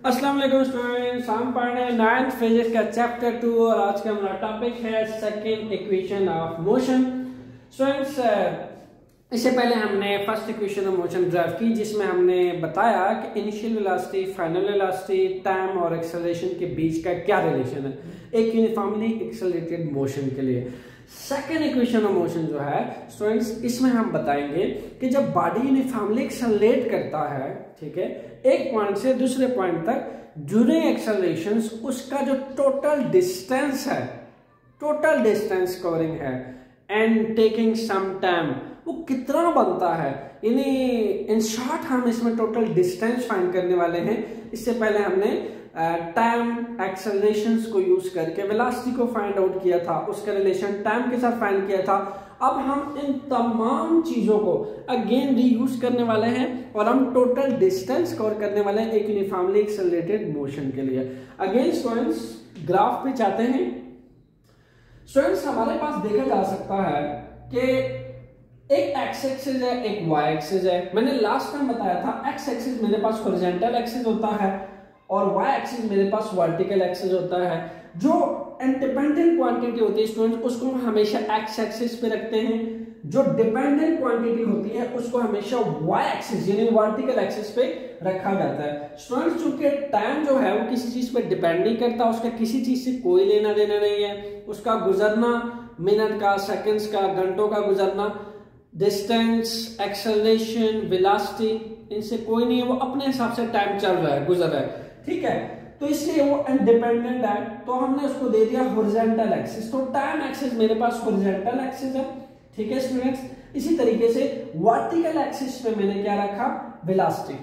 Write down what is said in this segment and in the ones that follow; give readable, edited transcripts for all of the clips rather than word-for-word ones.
अस्सलाम वालेकुम स्टूडेंट्स, हम पढ़ रहे हैं 9th फिजिक्स का चैप्टर 2 और आज का हमारा टॉपिक है second equation of motion. Students, इससे पहले हमने first equation of motion drive की जिसमें हमने बताया कि initial velocity, final velocity, time और एक्सेलरेशन के बीच का क्या रिलेशन है एक यूनिफॉर्मली एक्सेलरेटेड मोशन के लिए। सेकेंड इक्वेशन ऑफ मोशन जो है स्टूडेंट्स, इसमें हम बताएंगे कि जब बॉडी यूनिफॉर्मली एक्सेलरेट करता है, ठीक है, एक पॉइंट से दूसरे पॉइंट तक ड्यूरिंग एक्सेलरेशंस, उसका जो टोटल डिस्टेंस है, टोटल डिस्टेंस कवरिंग है एंड टेकिंग सम टाइम, वो कितना बनता है। यानी इन शॉर्ट हम इसमें टोटल डिस्टेंस फाइंड करने वाले हैं। इससे पहले हमने टाइम एक्सेलरेशंस को यूज करके वेलोसिटी को फाइंड आउट किया था, उसका रिलेशन टाइम के साथ फाइंड किया था। अब हम इन तमाम चीजों को अगेन रीयूज करने वाले हैं और हम टोटल डिस्टेंस कवर करने वाले हैं एक यूनिफॉर्मली एक्सेलरेटेड मोशन के लिए। अगेन स्टूडेंट्स, ग्राफ पे चाहते हैं स्टूडेंट्स, हमारे पास देखा जा सकता है कि एक एक्स एक्सिस है, एक वाई एक्सिस है। मैंने लास्ट टाइम बताया था एक्स एक्सिस मेरे पास हॉरिजॉन्टल एक्सिस होता है और वाई एक्सिस मेरे पास वर्टिकल एक्सिस होता है। जो इंडिपेंडेंट क्वांटिटी होती है स्टूडेंट्स, उसको हम हमेशा एक्स एक्सिस पे रखते हैं। जो डिपेंडेंट क्वांटिटी होती है उसको हमेशा वाई एक्सिस यानी वर्टिकल एक्सिस पे रखा जाता है। स्टूडेंट्स, चूंकि टाइम जो है वो किसी चीज पे डिपेंड नहीं करता, उसका किसी चीज से कोई लेना देना नहीं है। उसका गुजरना मिनट का, सेकंड्स का, घंटों का गुजरना, डिस्टेंस, एक्सेलरेशन, वेलोसिटी, इनसे कोई नहीं है, वो अपने हिसाब से टाइम चल रहा है, गुजर रहा है, ठीक है। तो इसलिए वो इंडिपेंडेंट है, तो हमने उसको दे दिया हॉरिजॉन्टल एक्सिस। तो टाइम एक्सिस मेरे पास हॉरिजॉन्टल एक्सिस है, ठीक है स्टूडेंट्स। इसी तरीके से वर्टिकल एक्सिस पे मैंने क्या रखा, वेलोसिटी,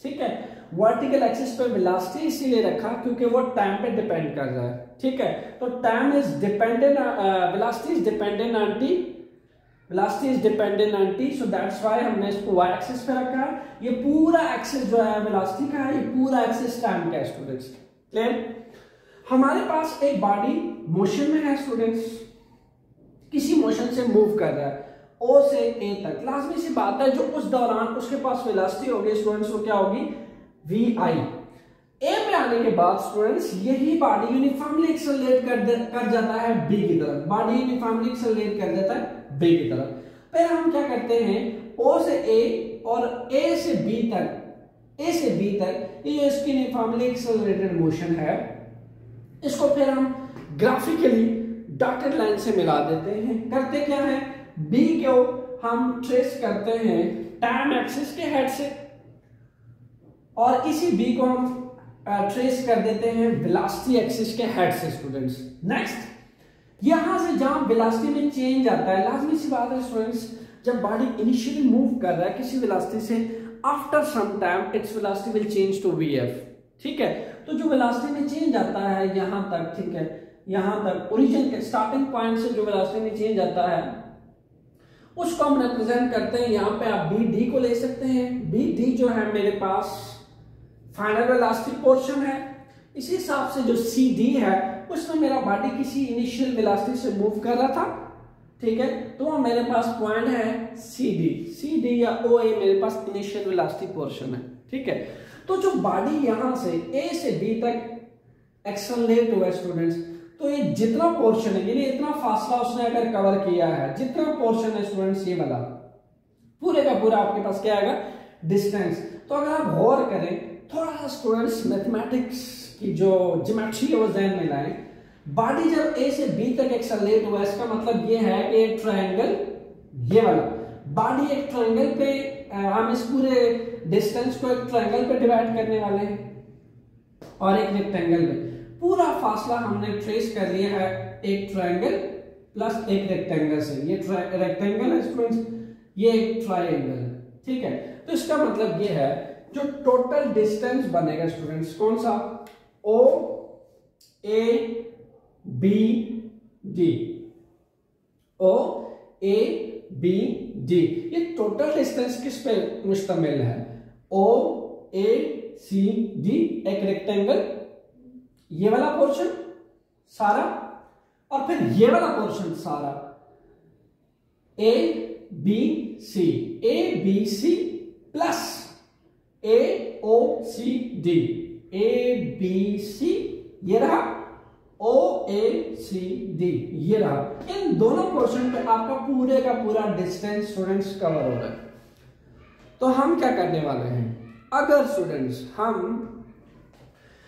ठीक है। वर्टिकल एक्सिस पे वेलोसिटी इसीलिए रखा क्योंकि वो टाइम पे डिपेंड कर रहा है, ठीक है। तो time is dependent, velocity is dependent on T, velocity is dependent on T, so that's why हमने इसको वाई एक्सिस पे रखा है। ये पूरा एक्सिस जो है वेलोसिटी का है, ये पूरा एक्सिस टाइम का है स्टूडेंट्स, क्लियर। हमारे पास एक बॉडी मोशन में है स्टूडेंट्स, किसी मोशन से मूव कर रहा है ओ से ए तक। लाजमी सी बात है जो उस दौरान उसके पास वेलोसिटी होगी स्टूडेंट्स, वो क्या होगी, वी आई। ए पे आने के बाद स्टूडेंट्स यही बॉडी यूनिफॉर्मली एक्सेलरेट कर जाता है बी की तरफ, बॉडी यूनिफॉर्मली एक्सेलरेट कर जाता है बी की तरफ। फिर हम क्या करते हैं, ओ से ए और ए से बी तक ये इसकी यूनिफॉर्मली एक्सेलरेटेड मोशन है, इसको फिर हम ग्राफिकली डॉटेड लाइन से मिला देते हैं। करते क्या है, बी को हम ट्रेस करते हैं टाइम एक्सिस के हेड से और इसी बी को हम ट्रेस कर देते हैं वेलोसिटी एक्सिस के हेड से स्टूडेंट्स। नेक्स्ट, यहां से जहां वेलोसिटी में चेंज आता है, लाजमी सी बात है स्टूडेंट्स, जब बॉडी इनिशियली मूव कर रहा है किसी वेलोसिटी से, after some time its velocity will change to VF, ठीक है। तो जो वेलोसिटी में चेंज आता है यहां तक, ठीक है, यहां तक ओरिजिन के स्टार्टिंग पॉइंट से जो वेलोसिटी में चेंज आता है उसको हम रिप्रेजेंट करते हैं। यहां पे आप बी डी को ले सकते हैं। बी डी जो है मेरे पास फाइनल वेलोसिटी पोर्शन है। इसी हिसाब से जो सी डी है उसमें मेरा बॉडी किसी इनिशियल वेलोसिटी से मूव कर रहा था, ठीक है, तो मेरे पास पॉइंट है सी डी या ओ ए मेरे पास इनिशियल वेलोसिटी पोर्शन है, ठीक है। तो जो बॉडी यहां से ए से बी तक एक्सेलरेट हुआ स्टूडेंट्स, तो ये जितना पोर्शन है, यानी इतना फासला उसने अगर कवर किया है, जितना पोर्शन है स्टूडेंट्स ये वाला पूरे का पूरा आपके पास क्या आएगा, डिस्टेंस। तो अगर आप गौर करें थोड़ा सा स्टूडेंट्स, मैथमेटिक्स की जो ज्योमेट्री है वो ध्यान में लाएं। बॉडी जब ए से बी तक एक्सेलरेट हुआ, इसका मतलब ये है कि एक ट्रायंगल, ये वाला बॉडी एक ट्रायंगल पे, हम इस पूरे डिस्टेंस को एक ट्रायंगल पे डिवाइड करने वाले हैं और एक रेक्टेंगल में। पूरा फासला हमने ट्रेस कर लिया है एक ट्रायंगल प्लस एक रेक्टेंगल से। ये रेक्टेंगल है स्टूडेंट्स, ये एक ट्रायंगल है, ठीक है। तो इसका मतलब ये है जो टोटल डिस्टेंस बनेगा स्टूडेंट्स, कौन सा, O A B D, O A B D, ये टोटल डिस्टेंस किस पे मुश्तमिल है, ओ ए सी डी, एक रेक्टेंगल, ये वाला पोर्शन सारा और फिर ये वाला पोर्शन सारा, A B C plus A O C D, A B C ये रहा, ओ ए सी डी ये रहा। इन दोनों पोर्शन पे आपका पूरे का पूरा डिस्टेंस स्टूडेंट्स कवर हो रहा है। तो हम क्या करने वाले हैं, अगर स्टूडेंट्स हम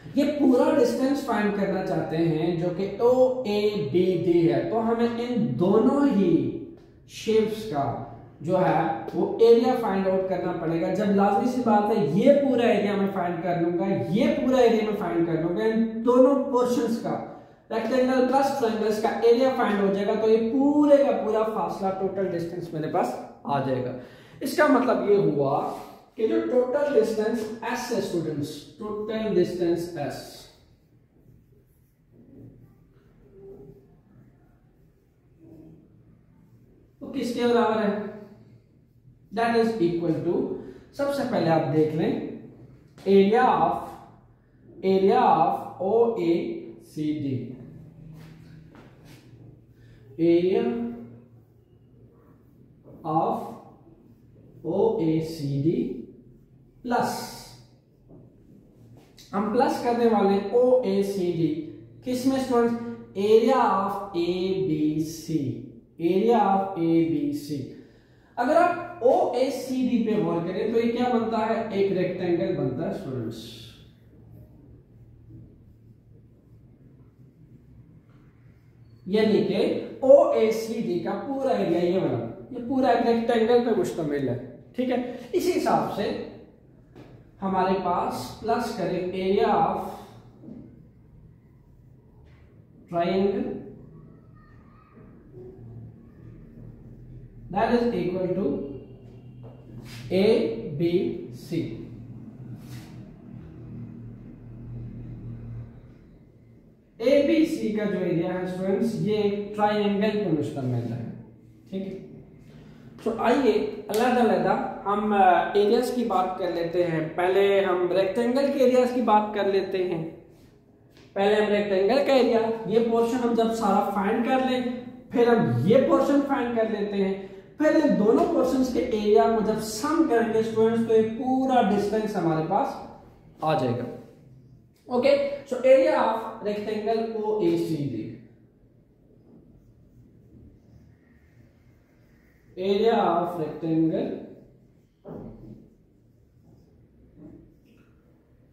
ये पूरा डिस्टेंस फाइंड करना चाहते हैं जो कि ओ ए बी डी है, तो हमें इन दोनों ही शेप्स का जो है वो एरिया फाइंड आउट करना पड़ेगा। जब लाजमी सी बात है ये पूरा एरिया मैं फाइंड कर लूंगा, ये पूरा एरिया मैं फाइंड कर लूंगा, इन दोनों पोर्शंस का रेक्टेंगल प्लस ट्रायंगल्स का एरिया फाइंड हो जाएगा, तो ये पूरे का पूरा फासला टोटल डिस्टेंस मेरे पास आ जाएगा। इसका मतलब ये हुआ कि जो टोटल डिस्टेंस एस है स्टूडेंट्स, टोटल डिस्टेंस एस तो किसके बराबर है, दैट इज इक्वल टू, सबसे पहले आप देख लें area of O A C D, area of O A C D plus, हम प्लस करने वाले ओ ए सी डी किसमें students, area of A B C, area of A B C. अगर आप ओ ए सी डी पे गौर करें तो ये क्या बनता है, एक रेक्टेंगल बनता है स्टूडेंट्स। यानी कि ओ ए सी डी का पूरा एरिया ये बना, ये पूरा एक रेक्टेंगल पे मुश्तमिल है, ठीक है। इसी हिसाब से हमारे पास प्लस करें area of triangle, that is equal to A B C. A B C का जो एरिया है स्टूडेंट्स ये एक ट्रायंगल पे मुश्तमिल है, ठीक है। तो आइए अलग-अलग हम एरियाज की बात कर लेते हैं। पहले हम रेक्टेंगल के एरियाज की बात कर लेते हैं। पहले हम रेक्टेंगल का एरिया, ये पोर्शन हम जब सारा फाइंड कर लें, फिर हम ये पोर्शन फाइंड कर लेते हैं, फिर इन दोनों पोर्शंस के एरिया को जब सम करेंगे स्टूडेंट्स तो ये पूरा डिस्टेंस हमारे पास आ जाएगा। Okay, so area of rectangle O A C D, area of rectangle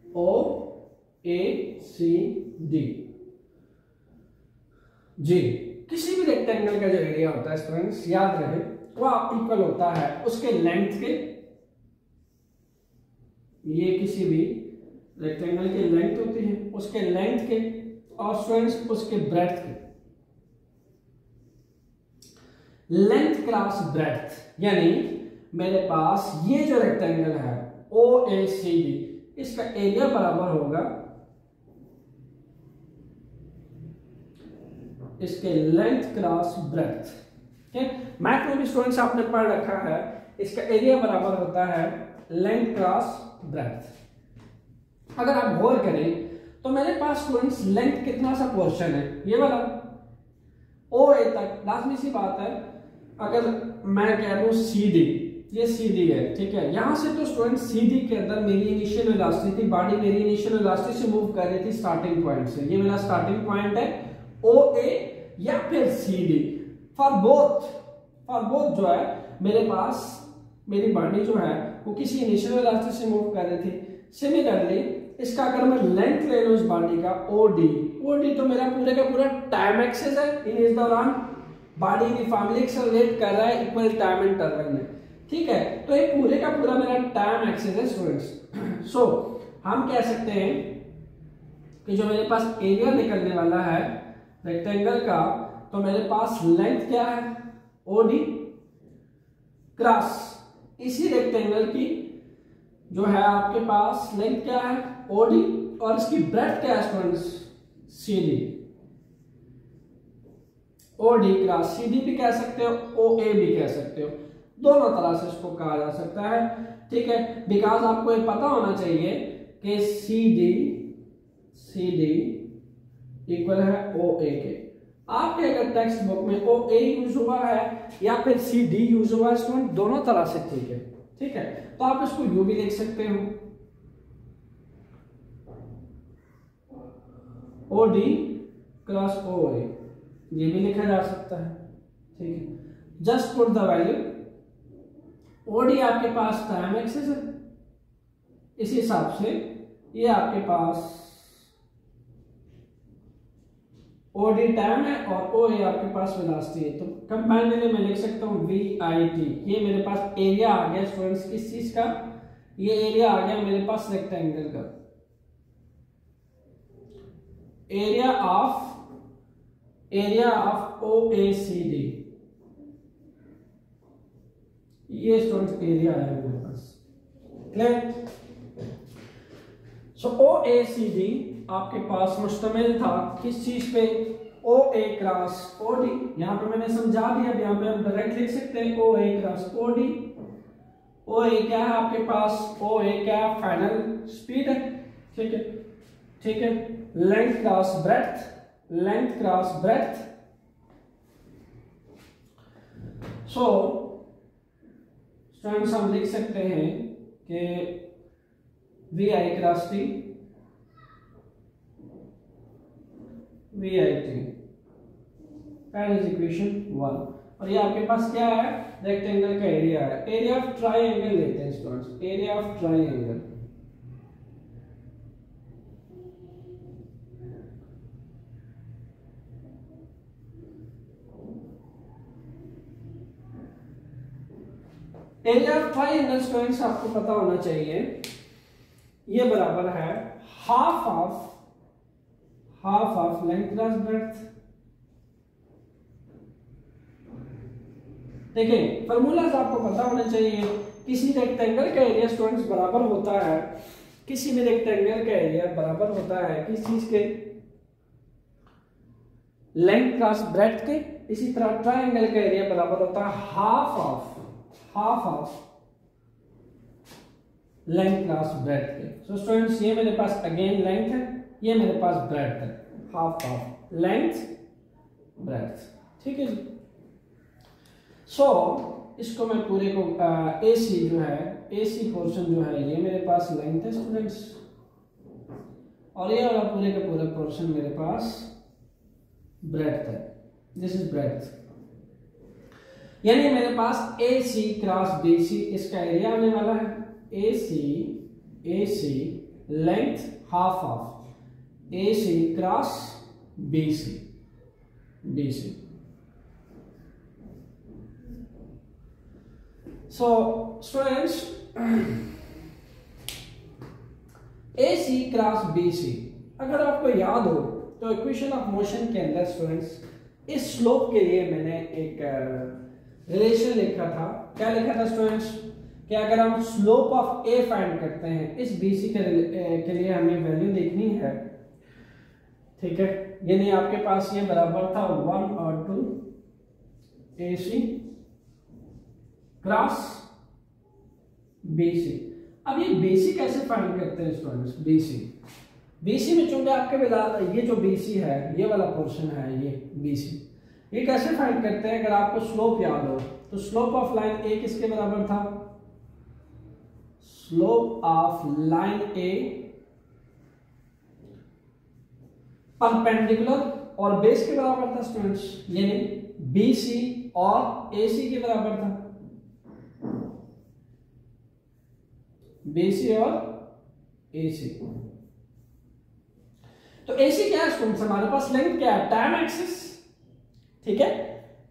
O A C D जी। किसी भी रेक्टेंगल का जो एरिया होता है स्टूडेंट्स याद रहे वो इक्वल होता है उसके लेंथ के, ये किसी भी रेक्टेंगल की लेंथ होती है उसके लेंथ के, और स्टूडेंट्स उसके ब्रेड्थ के, लेंथ क्रॉस ब्रेड्थ। यानी मेरे पास ये जो रेक्टेंगल है ओ ए सी डी, इसका एरिया बराबर होगा इसके लेंथ क्रॉस ब्रेड्थ। मैथ में भी स्टूडेंट्स आपने पढ़ रखा है, इसका एरिया बराबर होता है लेंथ क्रॉस ब्रेड्थ। अगर आप गौर करें तो मेरे पास स्टूडेंट्स लेंथ कितना सा पोर्शन है, ये वाला ओ ए तक, लाजमी सी बात है। अगर मैं कह दूं सी डी, ये सी डी है, ठीक है। यहां से तो स्टूडेंट सी डी के अंदर मेरी इनिशियल वेलोसिटी थी, बॉडी मेरी इनिशियल वेलोसिटी से मूव कर रही थी स्टार्टिंग पॉइंट से। ये मेरा स्टार्टिंग पॉइंट है ओ ए या फिर सी डी। फॉर बोथ जो है मेरे पास मेरी बॉडी जो है वो किसी इनिशियल वेलोसिटी से मूव कर रही थी। सिमिलरली इसका अगर मैं लेंथ ले लूं इस बॉडी का ओ डी तो मेरा पूरे का पूरा टाइम एक्सिस है। इस दौरान बॉडी यूनिफॉर्मली एक्सेलरेट कर रहा है इक्वल टाइम इंटरवल में, ठीक है। तो ये पूरे का पूरा मेरा टाइम एक्सिस है स्टूडेंट्स। सो हम कह सकते हैं कि जो मेरे पास एरिया निकलने वाला है रेक्टेंगल का, तो मेरे पास लेंथ क्या है ओ डी क्रॉस इसी रेक्टेंगल की जो है आपके पास लेंथ क्या है ओ डी, और इसकी ब्रेड्थ क्या है students C D. O D cross C D भी कह सकते हो, ओ ए भी कह सकते हो, दोनों तरह से इसको कहा जा सकता है, ठीक है। बिकॉज आपको ये पता होना चाहिए कि सी डी इक्वल है ओ ए के। आपके अगर टेक्स्ट बुक में ओ ए यूज हुआ है या फिर सी डी यूज हुआ है स्टूडेंट, दोनों तरह से ठीक है। तो आप इसको यू भी लिख सकते हो, ओ डी क्रॉस ओ ए, ये भी लिखा जा सकता है। ठीक है, just put the value. O D आपके पास टाइम एक्सिस है, इस हिसाब से ये आपके पास ओ डी टाइम है और ओ ए आपके पास वेलोसिटी है। तो कंबाइनली मैं लिख सकता हूँ वी आई टी। ये मेरे पास एरिया आ गया स्टूडेंट्स किस चीज का, ये एरिया आ गया मेरे पास रेक्टेंगल का, area of O A C D. ये स्टूडेंट्स एरिया है मेरे पास, clear. So O A C D आपके पास मुश्तमिल था किस चीज पे, ओ ए क्रॉस ओ डी। यहां पे मैंने समझा दिया, अब यहां पे हम डायरेक्ट लिख सकते हैं ओ ए क्रॉस ओ डी। ओ ए क्या है आपके पास, ओ ए क्या है, फाइनल स्पीड है। ठीक है, ठीक है, length cross breadth, length cross breadth. So students हम लिख सकते हैं कि V I cross T, V I T, that is equation 1। और ये आपके पास क्या है, रेक्टेंगल का एरिया है। एरिया ऑफ ट्राइंगल लेते हैं students, area of triangle. Area of triangle students आपको पता होना चाहिए, ये बराबर है half of length cross breadth. देखिए फॉर्मूलाज आपको पता होना चाहिए। किसी रेक्टेंगल का एरिया स्टूडेंट्स बराबर होता है, किसी भी रेक्टेंगल का एरिया बराबर होता है किस चीज के, लेंथ क्रॉस ब्रेड्थ के। इसी तरह ट्राइंगल का एरिया बराबर होता है half of length cross breadth के। सो स्टूडेंट्स ये मेरे पास अगेन लेंथ है, ये मेरे पास ब्रेड्थ है, हाफ ऑफ लेंथ ब्रेड्थ। ठीक है जी। सो इसको मैं पूरे को ए सी जो है, ए सी पोर्शन जो है ये मेरे पास लेंथ है स्टूडेंट्स, और ये वाला पूरे का पूरा पोर्शन मेरे पास ब्रेड्थ है। दिस इज ब्रेड्थ, यानी मेरे पास ए सी क्रॉस बी सी इसका एरिया आने वाला है। A C length half of A C cross B C. So students A C cross B C, अगर आपको याद हो तो इक्वेशन ऑफ मोशन के अंदर स्टूडेंट्स इस स्लोप के लिए मैंने एक रिलेशन लिखा था। क्या लिखा था स्टूडेंट्स, कि अगर हम स्लोप ऑफ ए फाइंड करते हैं, इस बीसी के लिए हमें वैल्यू देखनी है। ठीक है, यानी आपके पास ये बराबर था 1 और 2 ए सी क्रॉस बीसी। अब ये बीसी कैसे फाइंड करते हैं स्टूडेंट्स, बीसी में चूंकि आपके ये जो बीसी है, ये वाला पोर्शन है, ये बीसी, ये कैसे फाइंड करते हैं। अगर आपको स्लोप याद हो तो स्लोप ऑफ लाइन ए किसके बराबर था, slope of line A perpendicular और बेस के बराबर था स्टूडेंट्स, यानी बीसी और एसी के बराबर था, बीसी और एसी। तो एसी क्या है स्टूडेंट्स, हमारे पास लेंथ क्या है, टाइम एक्सिस। ठीक है,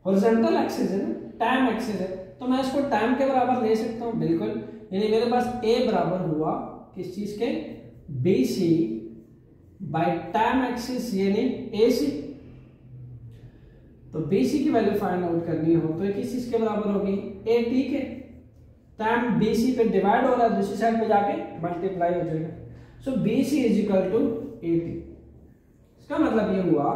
हॉरिजॉन्टल एक्सिस है ना, टाइम एक्सिस है, तो मैं इसको टाइम के बराबर ले सकता हूं बिल्कुल। यानी मेरे पास ए बराबर हुआ किस चीज के, बीसी बाय टाइम एक्सिस यानी एसी। तो बीसी की वैल्यू फाइंड आउट करनी हो तो किस चीज के बराबर होगी, ए टी के। टाइम बीसी पे डिवाइड हो रहा है, दूसरी साइड पे जाके मल्टीप्लाई हो जाएगा। So BC is equal to A T. इसका मतलब ये हुआ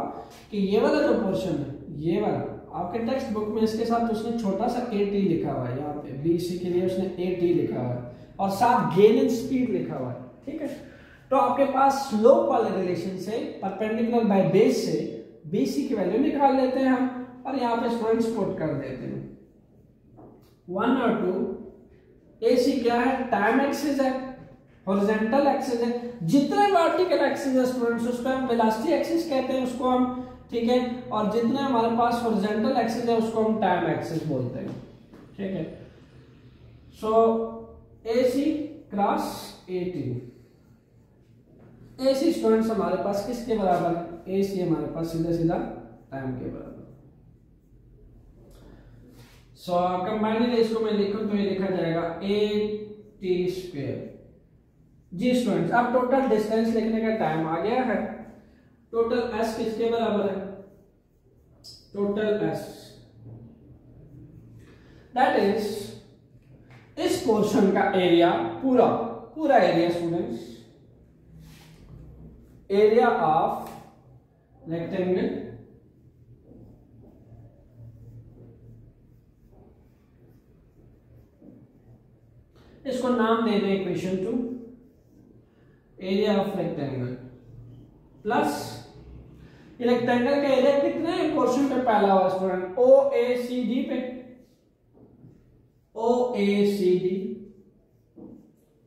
कि ये वाला जो पोर्शन है, ये वाला आपके टेक्स्ट बुक में इसके साथ उसने छोटा सा ए टी लिखा हुआ है, यहाँ पे बीसी के लिए उसने ए टी लिखा हुआ है और साथ गेन इन स्पीड लिखा हुआ है। ठीक है, तो आपके पास स्लोप वाले रिलेशन से परपेंडिकुलर बाय बेस से बीसी की वैल्यू निकाल लेते हैं हम, और यहाँ पे स्टूडेंट्स पुट कर देते हैं 1 और 2। एसी क्या है, टाइम एक्सिस है, हॉरिजॉन्टल एक्सिस है, जितने वर्टिकल एक्सिस है स्टूडेंट्स उस पर हम वेलोसिटी एक्सिस कहते हैं उसको हम, ठीक है, और जितने हमारे पास हॉरिजॉन्टल एक्सिस है उसको हम टाइम एक्सिस बोलते हैं, ठीक है। सो AC cross AT, AC students हमारे पास किसके बराबर है, AC हमारे पास सीधा सीधा टाइम के बराबर। सो कंबाइंड इसको मैं लिखूं तो ये लिखा जाएगा AT²। जी स्टूडेंट्स, अब टोटल डिस्टेंस लिखने का टाइम आ गया है। टोटल S किसके बराबर है, टोटल S दैट इज इस पोर्शन का एरिया, पूरा area students, area of rectangle इसको नाम दे दें equation 2, area of rectangle plus rectangle का एरिया कितने पोर्शन पे फैला हुआ स्टूडेंट, OACD पे, OACD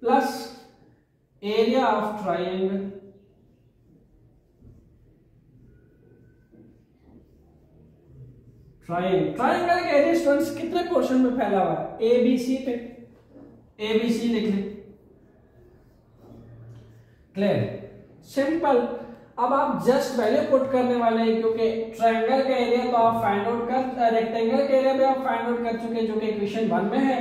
plus area of triangle, triangle का एरिया स्टूडेंट्स कितने पोर्शन में फैला हुआ है, ABC पे, ABC लिख लें, क्लियर, सिंपल। अब आप जस्ट वैल्यू पुट करने वाले हैं क्योंकि ट्रायंगल का एरिया तो आप फाइंड आउट कर, रेक्टेंगल का एरिया भी आप फाइंड आउट कर चुके हैं जो कि इक्वेशन 1 में है,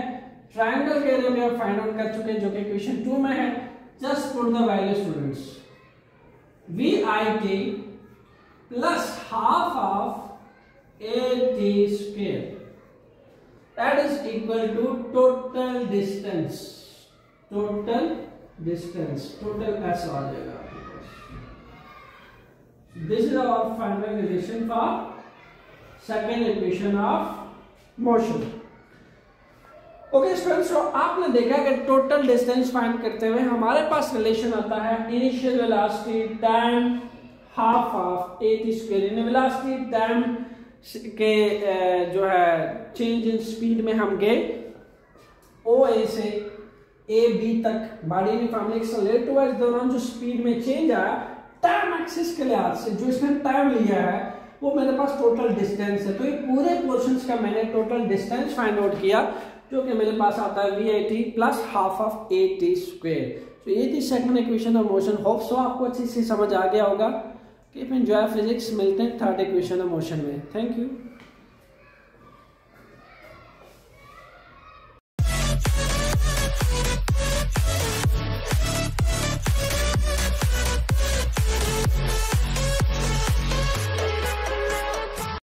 ट्रायंगल का एरिया भी आप फाइंड आउट कर चुके हैं जो कि इक्वेशन 2 में है। Just put the value students, VIT plus half of AT² that is equal to total distance S आ जाएगा। This is our final relation for second equation of motion. Okay students, तो आपने देखा कि टोटल डिस्टेंस फाइंड करते हुए हमारे पास relation आता है initial velocity time half of AT²। Velocity time के जो है चेंज इन स्पीड में हम गए OA से AB तक, बॉडी यूनिफॉर्मली एक्सेलरेट हुआ, इस दौरान जो स्पीड में चेंज आया टाइम एक्सिस के लिहाज से जो इसने टाइम लिया है वो मेरे पास टोटल डिस्टेंस है। तो ये पूरे पोर्शंस का मैंने टोटल डिस्टेंस फाइंड आउट किया जो कि मेरे पास आता है VIT plus half of AT²। तो ये थी second equation of motion. Hope so आपको अच्छी से समझ आ गया होगा। कीप एंजॉय फिजिक्स, मिलते हैं थर्ड इक्वेशन ऑफ मोशन में। Thank you.